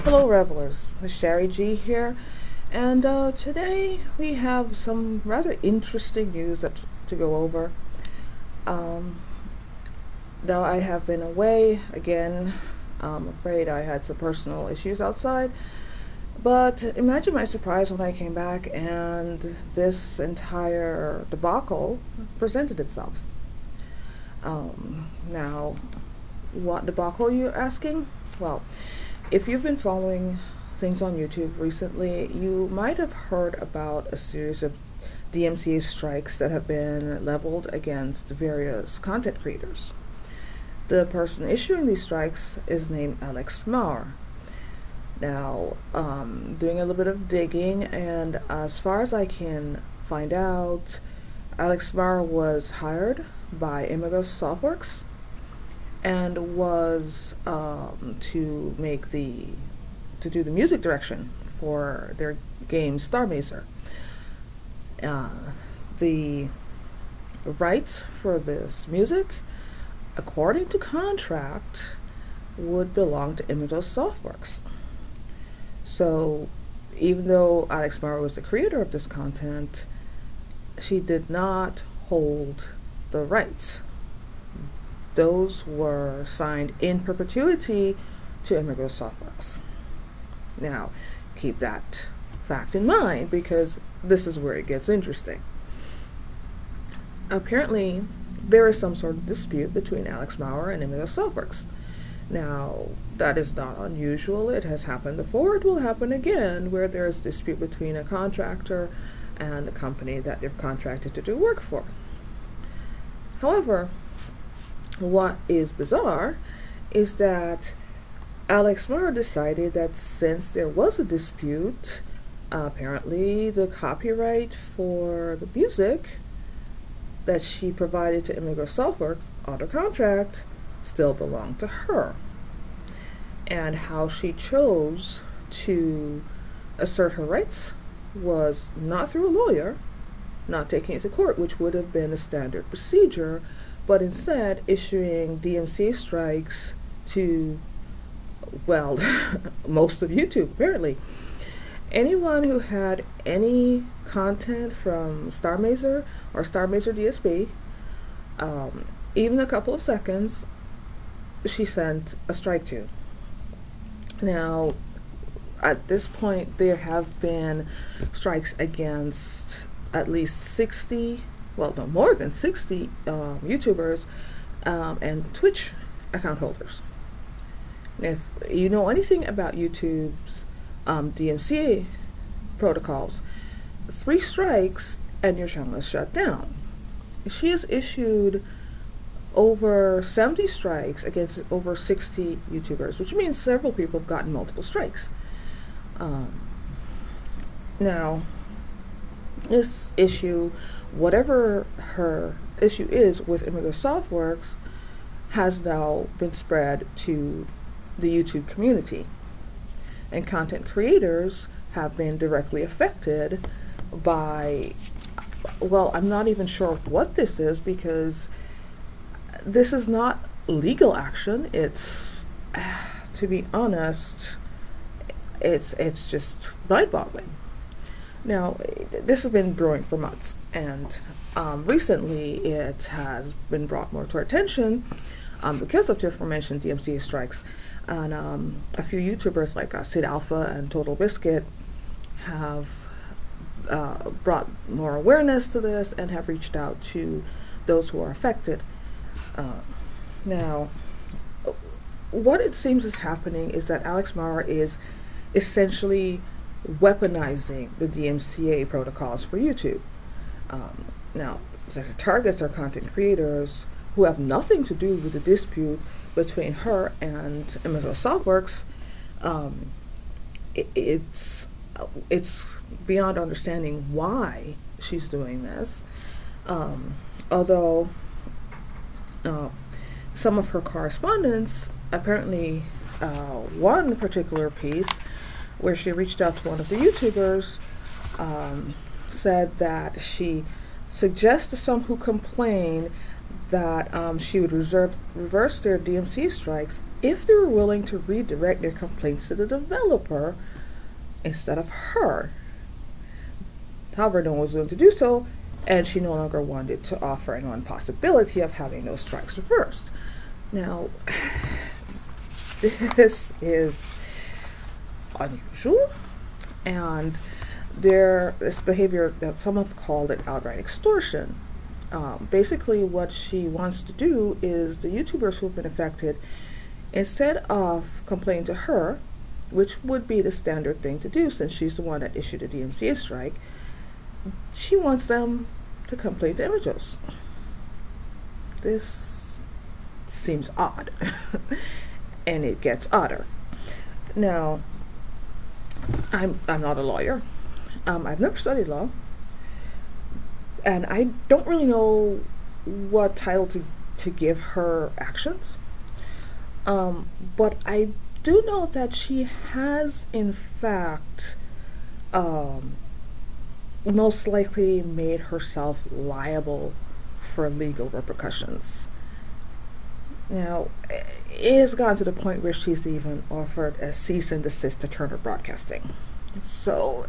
Hello Revelers, Shary G here, and today we have some rather interesting news to go over. Um, Now I have been away again. I'm afraid I had some personal issues outside, but imagine my surprise when I came back and this entire debacle presented itself. Now, what debacle you're asking? Well, if you've been following things on YouTube recently, you might have heard about a series of DMCA strikes that have been leveled against various content creators. The person issuing these strikes is named Alex Marr. Now, doing a little bit of digging, and as far as I can find out, Alex Marr was hired by Imagos Softworks and was to do the music direction for their game Starr. The rights for this music, according to contract, would belong to Imagos Softworks. So, even though Alex Marr was the creator of this content, she did not hold the rights. Those were signed in perpetuity to Imagos Softworks. Now, keep that fact in mind because this is where it gets interesting. Apparently, there is some sort of dispute between Alex Marr and Imagos Softworks. Now, that is not unusual. It has happened before. It will happen again where there is dispute between a contractor and a company that they're contracted to do work for. However, what is bizarre is that Alex Marr decided that since there was a dispute, apparently the copyright for the music that she provided to Imagos Softworks under contract still belonged to her. And how she chose to assert her rights was not through a lawyer, not taking it to court, which would have been a standard procedure, but instead issuing DMCA strikes to, well, most of YouTube, apparently. Anyone who had any content from Starr or Starr DSP, even a couple of seconds, she sent a strike to. Now, at this point, there have been strikes against at least 60, well, no, more than 60 YouTubers and Twitch account holders. If you know anything about YouTube's DMCA protocols, 3 strikes and your channel is shut down. She has issued over 70 strikes against over 60 YouTubers, which means several people have gotten multiple strikes. Now, this issue, whatever her issue is with Imagos Softworks, has now been spread to the YouTube community. And content creators have been directly affected by, well, I'm not even sure what this is because this is not legal action. It's, to be honest, it's just mind-boggling. Now, this has been brewing for months, and recently it has been brought more to our attention because of the aforementioned DMCA strikes. And a few YouTubers like SidAlpha and TotalBiscuit have brought more awareness to this and have reached out to those who are affected. Now, what it seems is happening is that Alex Marr is essentially weaponizing the DMCA protocols for YouTube. Now, the targets are content creators who have nothing to do with the dispute between her and Imagos Softworks. It's beyond understanding why she's doing this. Although some of her correspondence, apparently one particular piece where she reached out to one of the YouTubers, said that she suggests to some who complain that she would reverse their DMC strikes if they were willing to redirect their complaints to the developer instead of her. However, no one was willing to do so, and she no longer wanted to offer anyone possibility of having those strikes reversed. Now, this is unusual, and this behavior that some have called it outright extortion. Basically, what she wants to do is the YouTubers who have been affected, instead of complaining to her, which would be the standard thing to do since she's the one that issued a DMCA strike, she wants them to complain to Imagos. This seems odd, and it gets odder. Now, I'm not a lawyer. I've never studied law, and I don't really know what title to give her actions. But I do know that she has, in fact, most likely made herself liable for legal repercussions. Now, it has gotten to the point where she's even offered a cease and desist to Turner Broadcasting. So,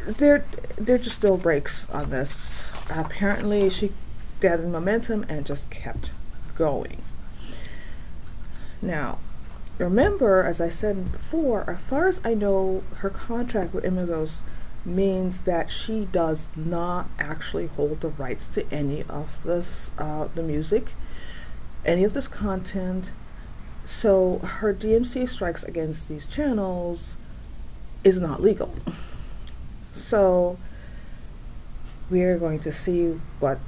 there just still breaks on this. Apparently, she gathered momentum and just kept going. Now, remember, as I said before, as far as I know, her contract with Imagos means that she does not actually hold the rights to any of this, the music, any of this content. So her DMCA strikes against these channels is not legal. So we're going to see what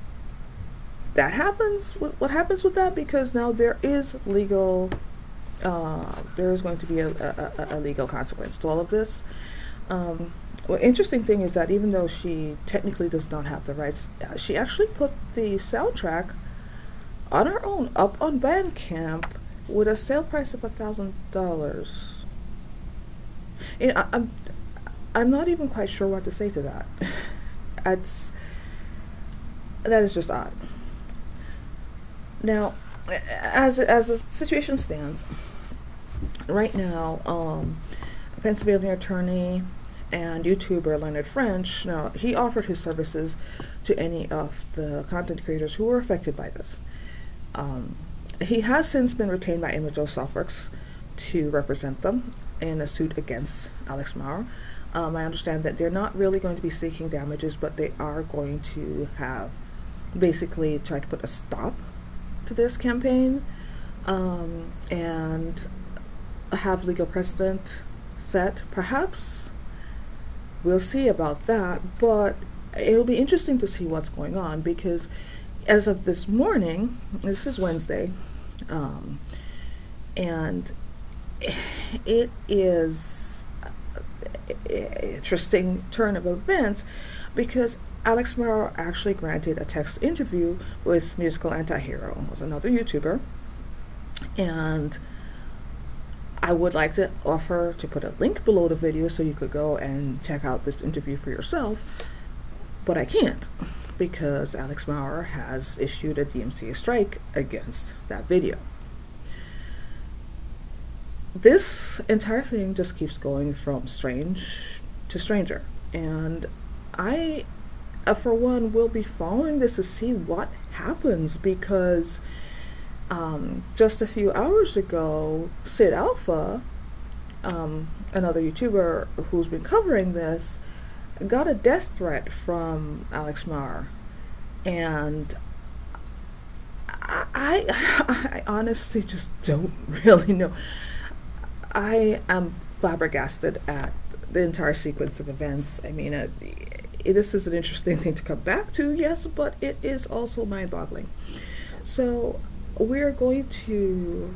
happens with that, because now there is legal, there is going to be a legal consequence to all of this. Well, interesting thing is that even though she technically does not have the rights, she actually put the soundtrack on her own up on Bandcamp with a sale price of $1,000. I'm not even quite sure what to say to that. That is just odd. Now, as the situation stands, right now, a Pennsylvania attorney and YouTuber Leonard French, now he offered his services to any of the content creators who were affected by this. He has since been retained by Imagos Softworks to represent them in a suit against Alex Maurer. I understand that they're not really going to be seeking damages, but they are going to have basically tried to put a stop to this campaign, and have legal precedent set. Perhaps we'll see about that, but it'll be interesting to see what's going on, because as of this morning, this is Wednesday, and it is an interesting turn of events, because Alex Maurer actually granted a text interview with Musical Antihero, who's another YouTuber, and I would like to offer to put a link below the video so you could go and check out this interview for yourself, but I can't, because Alex Maurer has issued a DMCA strike against that video. This entire thing just keeps going from strange to stranger, and I, for one, will be following this to see what happens, because just a few hours ago, SidAlpha, another YouTuber who's been covering this, got a death threat from Alex Maurer, and I honestly just don't really know. I am flabbergasted at the entire sequence of events. I mean, this is an interesting thing to come back to, yes, but it is also mind-boggling. So we're going to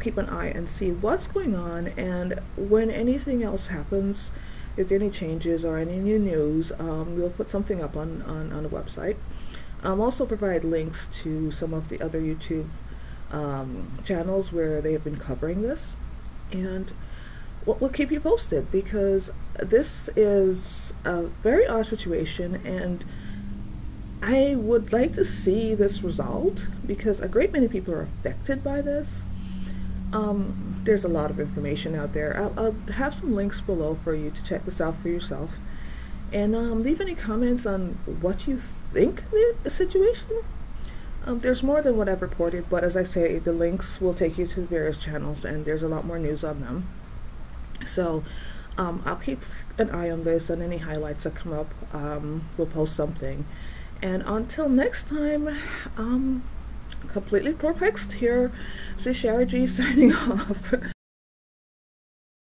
keep an eye and see what's going on, and when anything else happens, if there are any changes or any new news, we'll put something up on the website. Also provide links to some of the other YouTube channels where they have been covering this, and we'll keep you posted, because this is a very odd situation, and I would like to see this resolved, because a great many people are affected by this. There's a lot of information out there. I'll have some links below for you to check this out for yourself. And leave any comments on what you think the situation. There's more than what I've reported, but as I say, the links will take you to various channels, and there's a lot more news on them. So I'll keep an eye on this, and any highlights that come up, we'll post something. And until next time, completely perplexed here. This is Shary G signing off.